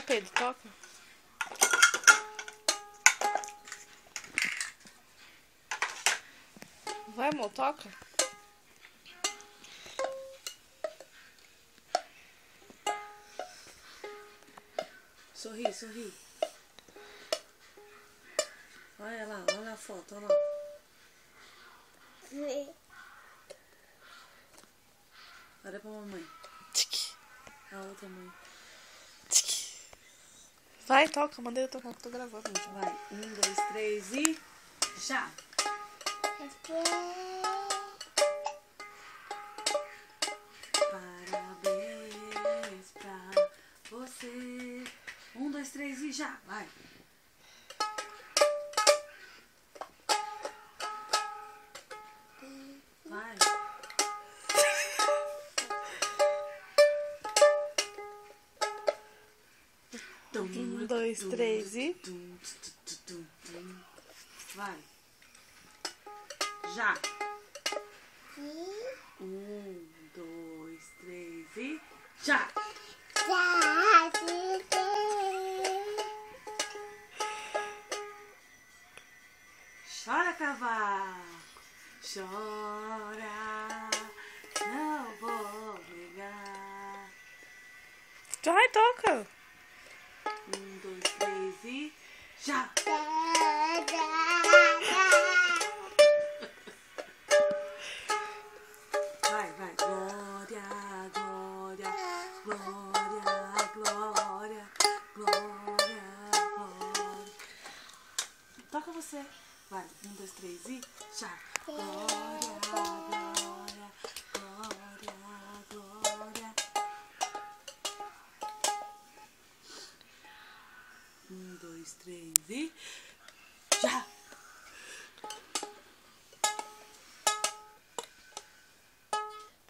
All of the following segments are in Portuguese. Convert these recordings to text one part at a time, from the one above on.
Pedro, toca. Vai, amor, toca. Sorri, sorri. Olha lá, olha a foto, olha lá. Olha pra mamãe. A outra mãe. Vai, toca, mandei eu tocar, tô gravando. Vai, 1, 2, 3 e já! Parabéns pra você. 1, 2, 3 e já! Vai! Vai! 1, 2, 3 e... Vai! Já! 1, 2, 3 e já! Chora, cavaco! Chora! Não vou brigar! Vai, toca! 1, 2, 3 e já! Vai, vai! Glória, glória, glória, glória, glória, glória. Toca você! Vai, 1, 2, 3 e já! Glória, glória, glória, glória. 1, 2, 3 e já!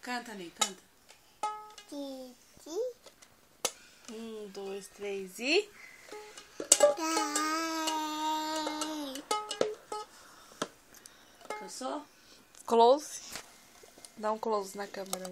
Canta, Ney, canta. 1, 2, 3 e... Cansou? Close. Dá um close na câmera.